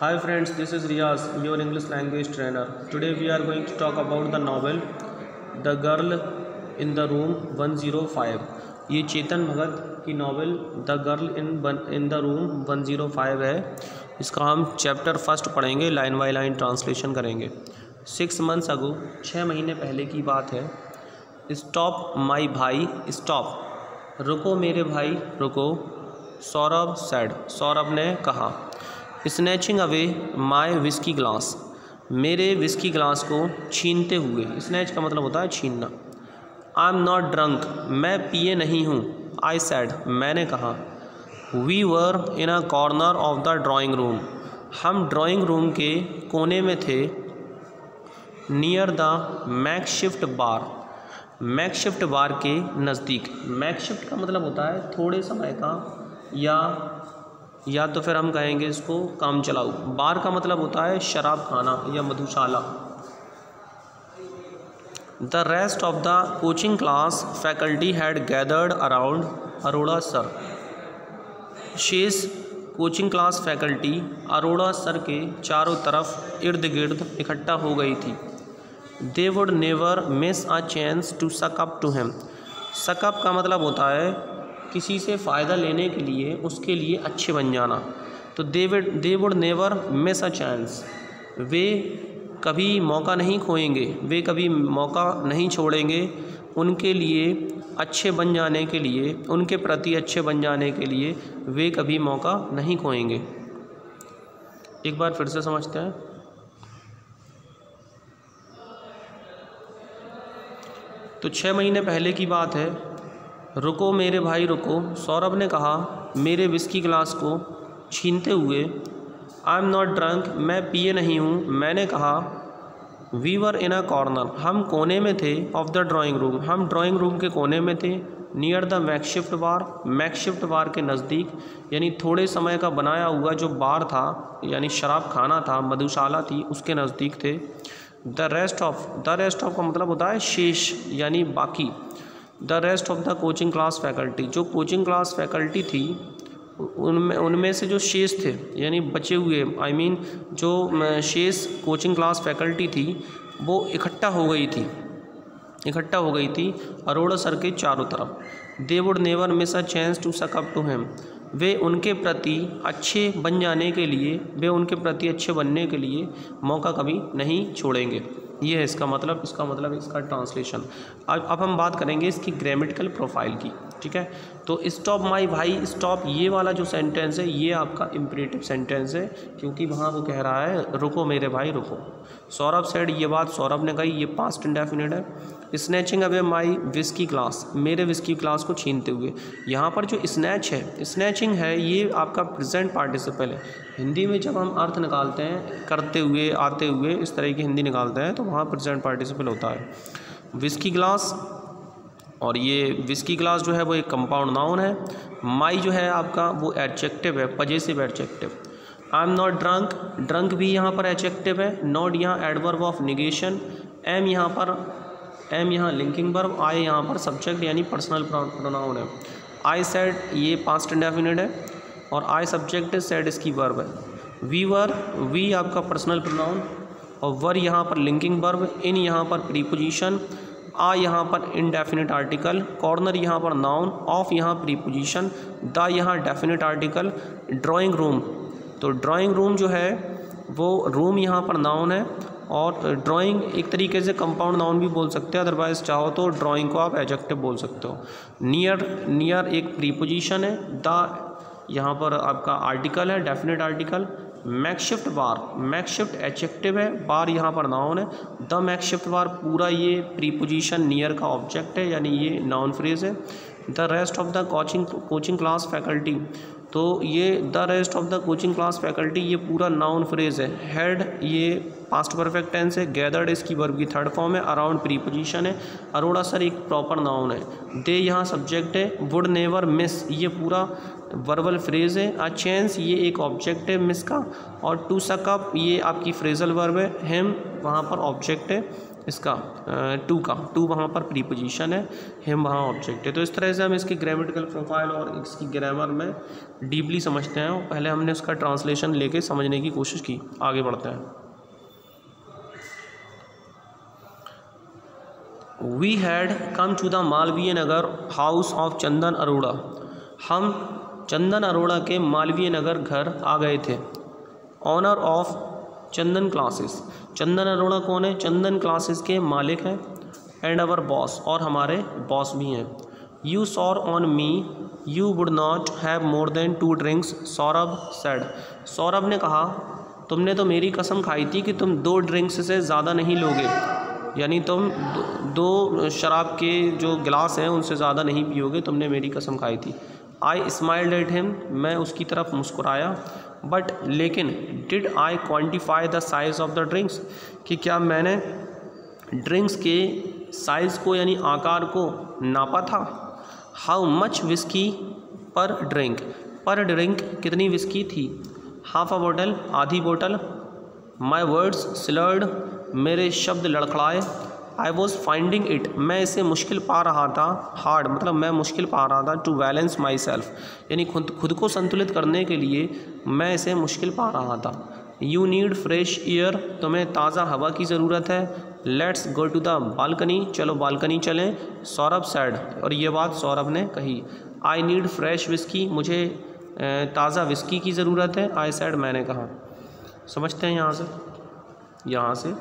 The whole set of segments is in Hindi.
Hi friends, this is Riaz, your English language trainer. Today we are going to talk about the novel The Girl in the Room 105. ये चेतन भगत की novel the girl in the room 105 है। इसका हम चैप्टर फर्स्ट पढ़ेंगे, लाइन बाय लाइन ट्रांसलेशन करेंगे। 6 months ago, 6 महीने पहले की बात है। स्टॉप माई भाई, स्टॉप, रुको मेरे भाई रुको। सौरभ सेड, सौरभ ने कहा। Snatching away my whisky glass, मेरे विस्की ग्लास को छीनते हुए। स्नैच का मतलब होता है छीनना। आई एम नॉट ड्रंक, मैं पिए नहीं हूँ। आई सेड, मैंने कहा। We were in a corner of the drawing room, हम ड्राइंग रूम के कोने में थे। Near the makeshift bar, makeshift बार के नज़दीक। मैकशिफ्ट का मतलब होता है थोड़े समय का, या तो फिर हम कहेंगे इसको काम चलाऊ। बार का मतलब होता है शराब खाना या मधुशाला। The rest of the coaching class faculty had gathered around Arora sir, शेष coaching class faculty Arora sir के चारों तरफ इर्द गिर्द इकट्ठा हो गई थी। They would never miss a chance to suck up to him, suck up का मतलब होता है किसी से फ़ायदा लेने के लिए, उसके लिए अच्छे बन जाना। तो they would never miss a chance, वे कभी मौका नहीं खोएंगे, वे कभी मौका नहीं छोड़ेंगे उनके लिए अच्छे बन जाने के लिए, उनके प्रति अच्छे बन जाने के लिए वे कभी मौका नहीं खोएंगे। एक बार फिर से समझते हैं। तो 6 महीने पहले की बात है। रुको मेरे भाई रुको, सौरभ ने कहा मेरे विस्की ग्लास को छीनते हुए। आई एम नॉट ड्रंक, मैं पिए नहीं हूँ, मैंने कहा। We were in a corner, हम कोने में थे। ऑफ द ड्राइंग रूम, हम ड्राइंग रूम के कोने में थे। Near the makeshift bar, makeshift बार के नज़दीक, यानी थोड़े समय का बनाया हुआ जो बार था, यानी शराब खाना था, मधुशाला थी, उसके नज़दीक थे। द रेस्ट ऑफ का मतलब होता है शेष यानी बाकी। The rest of the coaching class faculty, जो कोचिंग क्लास फैकल्टी थी उनमें से जो शेष थे यानी बचे हुए, जो शेष कोचिंग क्लास फैकल्टी थी वो इकट्ठा हो गई थी अरोड़ा सर के चारों तरफ। They would never miss a chance to suck up to him, वे उनके प्रति अच्छे बनने के लिए मौका कभी नहीं छोड़ेंगे। ये है इसका मतलब, इसका ट्रांसलेशन। अब हम बात करेंगे इसकी ग्रामेटिकल प्रोफाइल की, ठीक है। तो स्टॉप माई भाई, स्टॉप, ये वाला जो सेंटेंस है ये आपका इम्परेटिव सेंटेंस है, क्योंकि वहाँ वो कह रहा है रुको मेरे भाई रुको। सौरभ सेड, ये बात सौरभ ने कही, ये पास्ट इंडेफिनिट है। Snatching away my whisky glass, मेरे विस्की ग्लास को छीनते हुए। यहाँ पर जो स्नैच है, स्नैचिंग है, ये आपका प्रेजेंट पार्टिसिपल है। हिंदी में जब हम अर्थ निकालते हैं करते हुए, आते हुए, इस तरह की हिंदी निकालते हैं तो वहाँ प्रेजेंट पार्टिसिपल होता है। विस्की ग्लास, और ये विस्की ग्लास जो है वो एक कंपाउंड नाउन है। माई जो है आपका वो एडजेक्टिव है, possessive adjective. I am not drunk, drunk भी यहाँ पर एडजेक्टिव है। नॉट यहाँ एडवर्ब ऑफ निगेशन। एम यहाँ लिंकिंग वर्ब। आई यहाँ पर सब्जेक्ट यानी पर्सनल प्रोनाउन है। आई सेड ये पास्ट इंडेफिनिट है, और आई सब्जेक्ट है, सेड इसकी वर्ब है। वी वर, वी आपका पर्सनल प्रोनाउन, और वर यहाँ पर लिंकिंग वर्ब। इन यहाँ पर प्रीपोजिशन। आ यहाँ पर इनडेफिनिट आर्टिकल। कॉर्नर यहाँ पर नाउन। ऑफ यहाँ प्रीपोजिशन। द यहाँ डेफिनिट आर्टिकल। ड्राइंग रूम, तो ड्राइंग रूम जो है वो रूम यहाँ पर नाउन है, और ड्राइंग एक तरीके से कंपाउंड नाउन भी बोल सकते हैं, अदरवाइज चाहो तो ड्राइंग को आप एडजेक्टिव बोल सकते हो। नियर एक प्रीपोजिशन है। द यहाँ पर आपका आर्टिकल है, डेफिनेट आर्टिकल। मैकशिफ्ट बार, मैकशिफ्ट एडजेक्टिव है, बार यहाँ पर नाउन है। द मैकशिफ्ट बार पूरा ये प्रीपोजिशन नियर का ऑब्जेक्ट है, यानी ये नाउन फ्रेज है। The rest of the coaching class faculty, तो ये the rest of the coaching class faculty ये पूरा नाउन फ्रेज है। हेड ये पास्ट परफेक्ट टेंस है। गैदर्ड इसकी वर्ब की थर्ड फॉर्म है। अराउंड प्रीपोजिशन है। अरोड़ा सर एक प्रॉपर नाउन है। दे यहाँ सब्जेक्ट है। वुड नेवर मिस ये पूरा वर्बल फ्रेज है। अ चांस ये एक ऑब्जेक्ट है मिस का, और टू सक अप ये आपकी फ्रेजल वर्ब है। हिम वहाँ पर ऑब्जेक्ट है। इसका टू का, टू वहाँ पर प्रीपोजिशन है, हिम वहाँ ऑब्जेक्ट है। तो इस तरह से हम इसकी ग्रामेटिकल प्रोफाइल और इसकी ग्रामर में डीपली समझते हैं। और पहले हमने उसका ट्रांसलेशन लेके समझने की कोशिश की। आगे बढ़ते हैं। We had come to the Malviya Nagar house of Chandan Arora. हम चंदन अरोड़ा के मालवीय नगर घर आ गए थे। ऑनर ऑफ चंदन क्लासेस, चंदन अरोड़ा कौन है? चंदन क्लासेस के मालिक हैं। एंड अवर बॉस, और हमारे बॉस भी हैं। You swore on me you would not have more than 2 drinks, Saurabh said. Saurabh ने कहा तुमने तो मेरी कसम खाई थी कि तुम 2 ड्रिंक्स से ज़्यादा नहीं लोगे, यानी तुम दो शराब के जो गिलास हैं उनसे ज़्यादा नहीं पियोगे, तुमने मेरी कसम खाई थी। आई स्माइल्ड एट हिम, मैं उसकी तरफ मुस्कुराया। बट लेकिन did I quantify the size of the drinks, कि क्या मैंने ड्रिंक्स के साइज़ को यानी आकार को नापा था? How much whisky per drink, per drink कितनी विस्की थी? हाफ अ बोतल, आधी बोतल। माई वर्ड्स स्लर्ड, मेरे शब्द लड़खड़ाए। आई वॉज फाइंडिंग इट, मैं इसे मुश्किल पा रहा था। हार्ड मतलब मैं मुश्किल पा रहा था। टू बैलेंस माई सेल्फ, यानी खुद को संतुलित करने के लिए मैं इसे मुश्किल पा रहा था। यू नीड फ्रेश एयर, तुम्हें ताज़ा हवा की ज़रूरत है। Let's go to the balcony, चलो बालकनी चलें। सौरभ सैड, और ये बात सौरभ ने कही। आई नीड फ्रेश विस्की, मुझे ताज़ा विस्की की ज़रूरत है। आई सैड, मैंने कहा। समझते हैं यहाँ से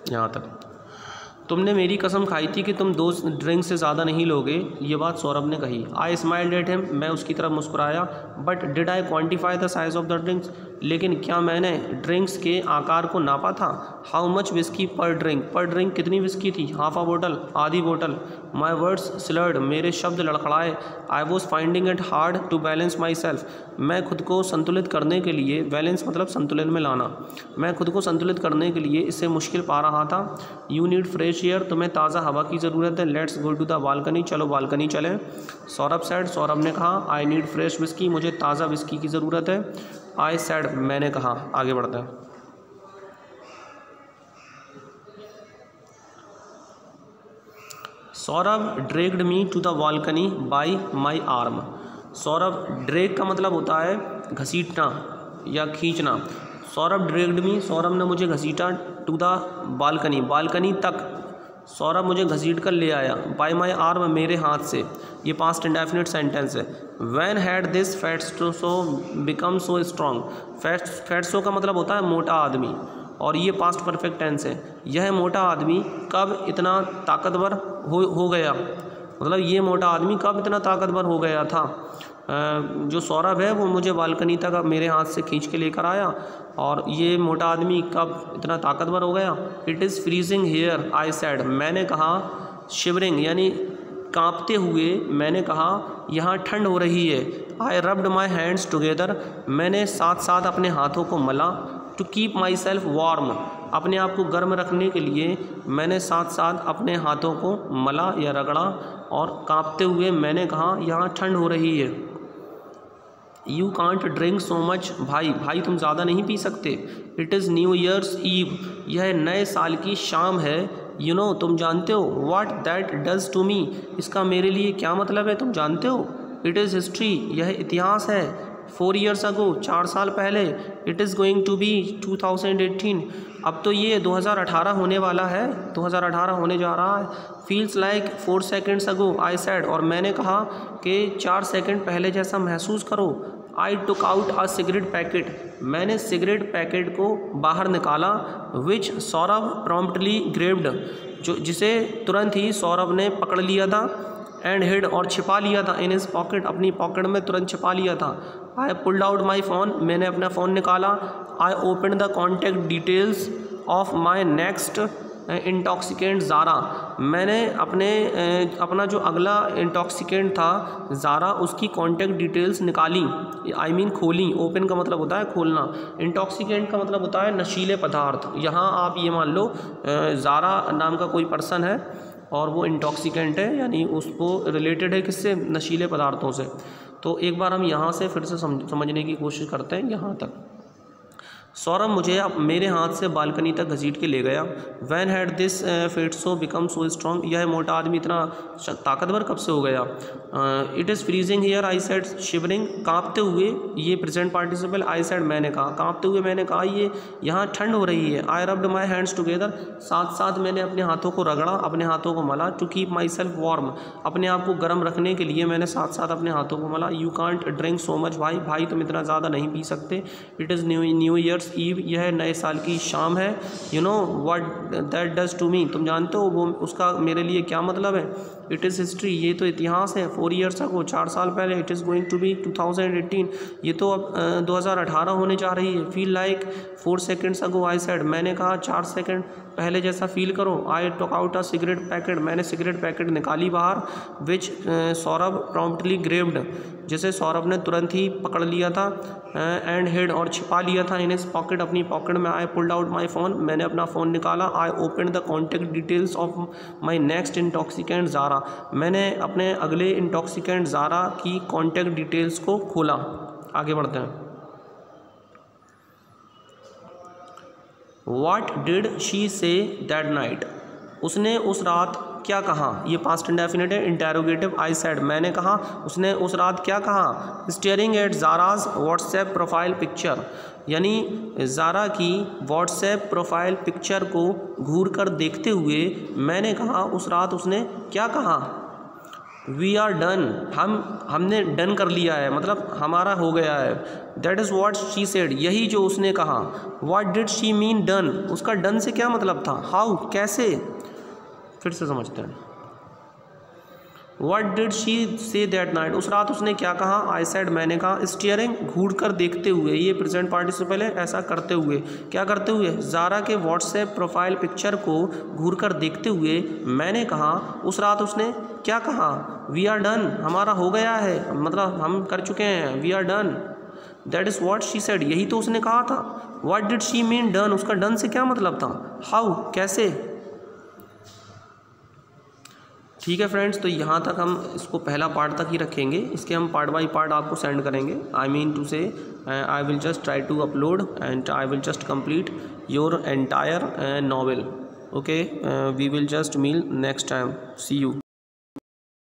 यहाँ तक। तुमने मेरी कसम खाई थी कि तुम 2 ड्रिंक से ज़्यादा नहीं लोगे, ये बात सौरभ ने कही। आई स्माइल्ड एट हिम, मैं उसकी तरफ मुस्कुराया। But did I quantify the size of the drinks, लेकिन क्या मैंने ड्रिंक्स के आकार को नापा था? How much whisky per drink, per drink कितनी विस्की थी? हाफ अ बोतल, आधी बोतल। माई वर्ड्स स्लर्ड, मेरे शब्द लड़खड़ाए। I was finding it hard to balance myself, मैं खुद को संतुलित करने के लिए, बैलेंस मतलब संतुलन में लाना, मैं खुद को संतुलित करने के लिए इसे मुश्किल पा रहा था। यू नीड फ्रेश एयर, तुम्हें ताज़ा हवा की ज़रूरत है। Let's go to the balcony, चलो बालकनी चलें। सौरभ सैड, सौरभ ने कहा। आई नीड फ्रेश विस्की, मुझे ताज़ा विस्की की ज़रूरत है। आई सैड, मैंने कहा। आगे बढ़ते हैं। Saurabh dragged me to the balcony by my arm. Saurabh, drag का मतलब होता है घसीटना या खींचना। सौरभ ड्रैग्ड मी, सौरभ ने मुझे घसीटा। टू द बालकनी, बालकनी तक सौरभ मुझे घसीट कर ले आया। बाय माई आर्म, मेरे हाथ से। ये पास्ट इंडेफिनिट सेंटेंस है। When had this fatso become so strong, fatso का मतलब होता है मोटा आदमी, और ये पास्ट परफेक्ट टेंस है। यह मोटा आदमी कब इतना ताकतवर हो गया, मतलब ये मोटा आदमी कब इतना ताकतवर हो गया था। जो सौरभ है वो मुझे बालकनी तक मेरे हाथ से खींच के लेकर आया, और ये मोटा आदमी कब इतना ताकतवर हो गया। It is freezing here, I said, मैंने कहा। शिवरिंग यानी कांपते हुए मैंने कहा यहाँ ठंड हो रही है। I rubbed my hands together, मैंने साथ साथ अपने हाथों को मला। To keep myself warm, अपने आप को गर्म रखने के लिए मैंने साथ साथ अपने हाथों को मला या रगड़ा, और कांपते हुए मैंने कहा यहाँ ठंड हो रही है। You can't drink so much, भाई तुम ज़्यादा नहीं पी सकते। It is new year's eve, यह नए साल की शाम है। यू नो, तुम जानते हो। What that does to me, इसका मेरे लिए क्या मतलब है, तुम जानते हो। इट इज़ हिस्ट्री, यह इतिहास है। 4 years ago, 4 साल पहले। It is going to be 2018, अब तो ये 2018 होने वाला है, 2018 होने जा रहा है। फील्स लाइक 4 seconds ago, आई सैड, और मैंने कहा कि 4 सेकंड पहले जैसा महसूस करो। I took out a cigarette packet, मैंने सिगरेट पैकेट को बाहर निकाला। विच सौरभ प्रॉम्प्टली ग्रेब्ड, जिसे तुरंत ही सौरभ ने पकड़ लिया था। एंड हिड, और छिपा लिया था। इन हिज पॉकेट, अपनी पॉकेट में तुरंत छिपा लिया था। I pulled out my phone, मैंने अपना फ़ोन निकाला। I open the contact details of my next intoxicant Zara, मैंने अपना जो अगला इंटॉक्सिकेंट था ज़ारा, उसकी कॉन्टैक्ट डिटेल्स निकाली, आई मीन खोली। ओपन का मतलब होता है खोलना, इंटॉक्सिकेंट का मतलब होता है नशीले पदार्थ। यहाँ आप ये मान लो ज़ारा नाम का कोई पर्सन है और वो इंटॉक्सिकेंट है, यानी उसको रिलेटेड है किससे, नशीले पदार्थों से। तो एक बार हम यहाँ से फिर से समझने की कोशिश करते हैं यहाँ तक। सौरभ मुझे अब मेरे हाथ से बालकनी तक घसीट के ले गया। When had this fat so become so strong, यह मोटा आदमी इतना ताकतवर कब से हो गया। It is freezing here I said shivering, कांपते हुए, ये प्रेजेंट पार्टिसिपल, आई सेड मैंने कहा, कांपते हुए मैंने कहा ये यहाँ ठंड हो रही है। I rubbed my hands together, साथ साथ मैंने अपने हाथों को रगड़ा, अपने हाथों को मला। To keep myself warm, अपने आप को गर्म रखने के लिए मैंने साथ साथ अपने हाथों को मला। You can't drink so much भाई, भाई तुम इतना ज़्यादा नहीं पी सकते। It is new year's eve, यह नए साल की शाम है। You know what that does to me, तुम जानते हो वो उसका मेरे लिए क्या मतलब है। इट इज़ हिस्ट्री, ये तो इतिहास है। 4 ईयर्स अगो, 4 साल पहले। It is going to be 2018, ये तो अब 2018 होने जा रही है। Feel like 4 seconds ago I said, मैंने कहा 4 सेकेंड पहले जैसा फील करो। I took out a cigarette packet, मैंने सिगरेट पैकेट निकाली बाहर। विच सौरभ प्रॉम्प्टली ग्रेब्ड, जिसे सौरभ ने तुरंत ही पकड़ लिया था। एंड हिड, और छिपा लिया था। इन हिज पॉकेट, अपनी पॉकेट में। I pulled out my phone, मैंने अपना फ़ोन निकाला। I open the contact details of my next intoxicant Zara, मैंने अपने अगले इंटॉक्सिकेंट ज़ारा की कॉन्टैक्ट डिटेल्स को खोला। आगे बढ़ते हैं। What did she say that night, उसने उस रात क्या कहा। ये पास्ट इंडेफिनिट है। इंटेरोगेटिव, आई सेड, मैंने कहा, उसने उस रात क्या कहा। Staring at Zara's WhatsApp profile picture, यानी ज़ारा की व्हाट्सएप प्रोफाइल पिक्चर को घूर कर देखते हुए मैंने कहा, उस रात उसने क्या कहा। वी आर डन, हमने डन कर लिया है, मतलब हमारा हो गया है। That is what she said, यही जो उसने कहा। What did she mean done, उसका डन से क्या मतलब था। हाउ, कैसे, फिर से समझते हैं। What did she say that night, उस रात उसने क्या कहा। आई सेड, मैंने कहा। स्टीयरिंग, घूर कर देखते हुए, ये प्रेजेंट पार्टिसिपल है, ऐसा करते हुए। क्या करते हुए, ज़ारा के व्हाट्सएप प्रोफाइल पिक्चर को घूर कर देखते हुए मैंने कहा, उस रात उसने क्या कहा। वी आर डन, हमारा हो गया है, मतलब हम कर चुके हैं। We are done, that is what she said, यही तो उसने कहा था। What did she mean done, उसका डन से क्या मतलब था। हाउ, कैसे। ठीक है फ्रेंड्स, तो यहाँ तक हम इसको पहला पार्ट तक ही रखेंगे। इसके हम पार्ट बाय पार्ट आपको सेंड करेंगे। I mean to say I will just try to upload and I will just complete your entire novel. Okay, we will just meet next time. See you.